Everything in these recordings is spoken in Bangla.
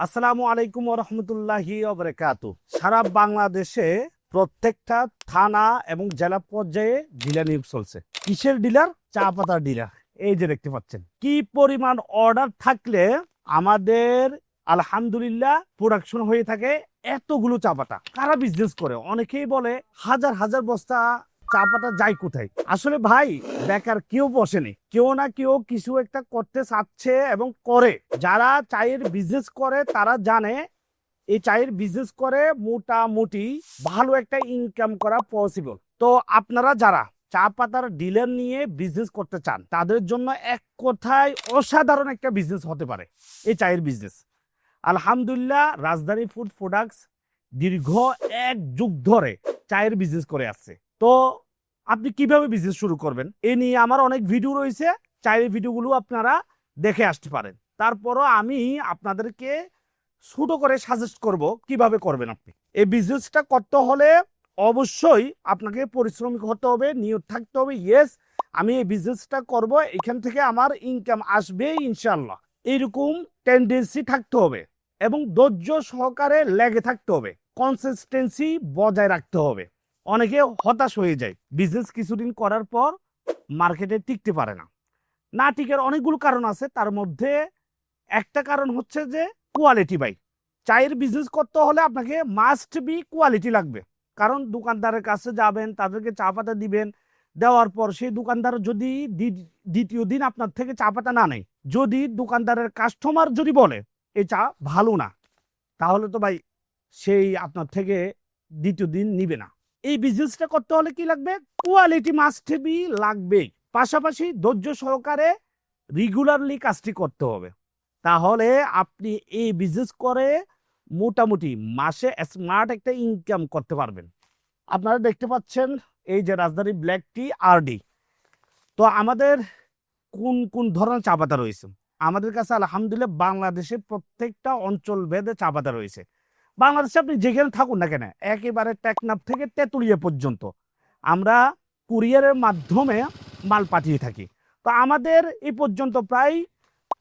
আসসালামু আলাইকুম ওয়া রাহমাতুল্লাহি ওয়া বারাকাতুহু। সারা বাংলাদেশে প্রত্যেকটা থানা এবং জেলা পর্যায়ে ডিলার নিয়োগ চলছে। কিসের ডিলার? চা পাতার ডিলার। এই যে দেখতে পাচ্ছেন কি পরিমাণ অর্ডার থাকলে আমাদের আলহামদুলিল্লাহ প্রোডাকশন হয়ে থাকে এতগুলো চা পাতা। কারা বিজনেস করে? অনেকেই বলে হাজার হাজার বস্তা চা পাতা যায় কোথায়? আসলে ভাই, বেকার কেউ বসেনি, কেউ না কেউ কিছু একটা করতে চাচ্ছে এবং করে। যারা চায়ের বিজনেস করে তারা জানে এই চায়ের বিজনেস করে মোটামুটি ভালো একটা ইনকাম করা পসিবল। তো আপনারা যারা চা পাতার ডিলার নিয়ে বিজনেস করতে চান তাদের জন্য এক কথায় অসাধারণ একটা বিজনেস হতে পারে এই চায়ের বিজনেস। আলহামদুলিল্লাহ, রাজধানী ফুড প্রোডাক্টস দীর্ঘ 1 যুগ ধরে চায়ের বিজনেস করে আসছে। তো আপনি কিভাবে বিজনেস শুরু করবেন এ নিয়ে আমার অনেক ভিডিও রয়েছে, চায়ের ভিডিওগুলো আপনারা দেখে আসতে পারেন। তারপরও আমি আপনাদেরকে ছোট করে সাজেস্ট করব কিভাবে করবেন। আপনি এই বিজনেসটা করতে হলে অবশ্যই আপনাকে পরিশ্রমিক হতে হবে, নিয়ত থাকতে হবে, ইয়েস আমি এই বিজনেসটা করব, এখান থেকে আমার ইনকাম আসবে ইনশাআল্লাহ, এইরকম টেন্ডেন্সি থাকতে হবে এবং ধৈর্য সহকারে লেগে থাকতে হবে, কনসিস্টেন্সি বজায় রাখতে হবে। অনেকে হতাশ হয়ে যায়, বিজনেস কিছুদিন করার পর মার্কেটে টিকতে পারে না। না টিকার অনেকগুলো কারণ আছে, তার মধ্যে একটা কারণ হচ্ছে যে কোয়ালিটি। ভাই, চায়ের বিজনেস করতে হলে আপনাকে মাস্ট বি কোয়ালিটি লাগবে। কারণ দোকানদারের কাছে যাবেন, তাদেরকে চা পাতা দিবেন, দেওয়ার পর সেই দোকানদার যদি দ্বিতীয় দিন আপনার থেকে চা পাতা না নেয়, যদি দোকানদারের কাস্টমার যদি বলে এই চা ভালো না, তাহলে তো ভাই সেই আপনার থেকে দ্বিতীয় দিন নিবে না। এই বিজনেসটা করতে হলে কি লাগবে? কোয়ালিটি মাস্ট বি লাগবে। পাশাপাশি ধৈর্য সহকারে রেগুলারলি কাজটি করতে হবে। তাহলে আপনি এই বিজনেস করে মোটামুটি মাসে স্মার্ট একটা ইনকাম করতে পারবেন। আপনারা দেখতে পাচ্ছেন এই যে রাজধানী ব্ল্যাক টি আরডি। তো আমাদের কোন কোন ধরনের চা পাতা রয়েছে আমাদের কাছে? আলহামদুলিল্লাহ, বাংলাদেশে প্রত্যেকটা অঞ্চল ভেদে চা পাতা রয়েছে। বাংলাদেশে আপনি যেখানে থাকুন না কেন, একেবারে টেকনাফ থেকে তেঁতুলিয়া পর্যন্ত আমরা কুরিয়ারের মাধ্যমে মাল পাঠিয়ে থাকি। তো আমাদের এই পর্যন্ত প্রায়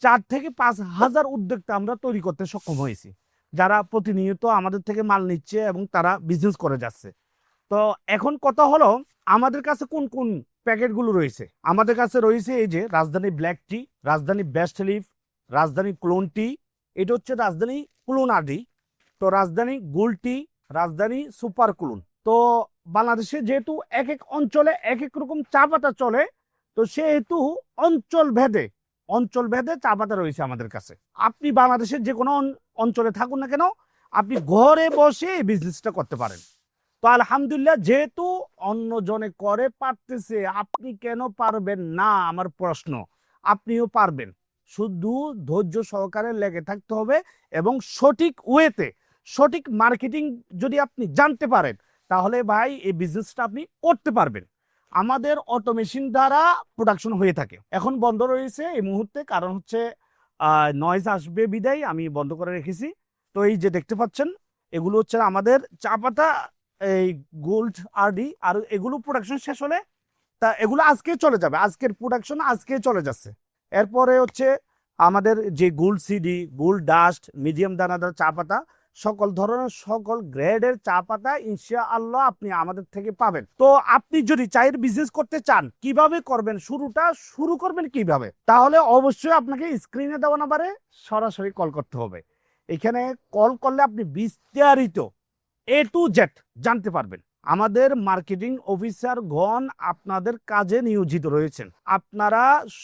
4 থেকে 5 হাজার উদ্যোক্তা আমরা তৈরি করতে সক্ষম হয়েছি, যারা প্রতিনিয়ত আমাদের থেকে মাল নিচ্ছে এবং তারা বিজনেস করে যাচ্ছে। তো এখন কথা হলো, আমাদের কাছে কোন কোন প্যাকেটগুলো রয়েছে? আমাদের কাছে রয়েছে এই যে রাজধানী ব্ল্যাক টি, রাজধানী বেস্ট লিফ, রাজধানী ক্লোন টি, এটা হচ্ছে রাজধানী ক্লোন আরডি, তো রাজধানী গোল্ড টি, রাজধানী সুপার ক্লোন। তো বাংলাদেশে যেহেতু এক এক অঞ্চলে এক এক রকম চা পাতা চলে, তো সেহেতু অঞ্চল ভেদে চা পাতা রয়েছে আমাদের কাছে। আপনি বাংলাদেশের যে কোনো অঞ্চলে থাকুন না কেন, আপনি ঘরে বসে এই বিজনেসটা করতে পারেন। তো আলহামদুলিল্লাহ, যেহেতু অন্যজনে করে পারতেছে, আপনি কেন পারবেন না? আমার প্রশ্ন। আপনিও পারবেন, শুধু ধৈর্য সহকারে লেগে থাকতে হবে এবং সঠিক ওয়েতে সঠিক মার্কেটিং যদি আপনি জানতে পারেন, তাহলে ভাই এই বিজনেসটা আপনি করতে পারবেন। আমাদের অটোমেশন দ্বারা প্রোডাকশন হয়ে থাকে। এখন বন্ধ রয়েছে এই মুহূর্তে, কারণ হচ্ছে নয়েজ আসবে বিদায় আমি বন্ধ করে রেখেছি। তো এই যে দেখতে পাচ্ছেন, এগুলো হচ্ছে আমাদের চা পাতা, এই গোল্ড আরডি, আর এগুলো প্রোডাকশন শেষ হলে তা এগুলো আজকে চলে যাবে, আজকের প্রোডাকশন আজকে চলে যাচ্ছে। এরপরে হচ্ছে আমাদের যে gold CD, gold dust, medium দানাদার চা পাতা, সকল ধরনের সকল গ্রেডের চা পাতা ইনশাআল্লাহ আপনি আমাদের থেকে পাবেন। তো আপনি যদি চায়ের বিজনেস করতে চান, কিভাবে করবেন, শুরু করবেন কিভাবে, তাহলে অবশ্যই আপনাকে স্ক্রিনে দেওয়া নাম্বারে সরাসরি কল করতে হবে। এখানে কল করলে আপনি বিস্তারিত A to Z জানতে পারবেন। আমাদের মার্কেটিং অফিসার গণ আপনাদের কাজে নিয়োজিত রয়েছেন। আপনারা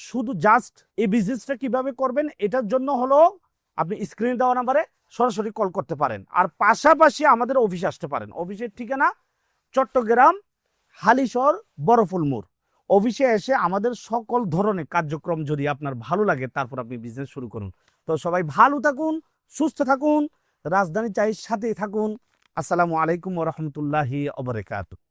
শুধু জাস্ট এই বিজনেসটা কিভাবে করবেন এটার জন্য হলো আপনি স্ক্রিনে দেওয়া নাম্বারে সরাসরি কল করতে পারেন। আর পাশাপাশি আমাদের অফিসে আসতে পারেন। অফিসের ঠিকানা চট্টগ্রাম হালিশহর বড়ফুল মোড়। অফিসে এসে আমাদের সকল ধরনের কার্যক্রম যদি আপনার ভালো লাগে, তারপর আপনি বিজনেস শুরু করুন। তো সবাই ভালো থাকুন, সুস্থ থাকুন, রাজধানী চায়ের সাথে থাকুন। আসসালামু আলাইকুম ওয়া রাহমাতুল্লাহি ওয়া বারাকাতুহু।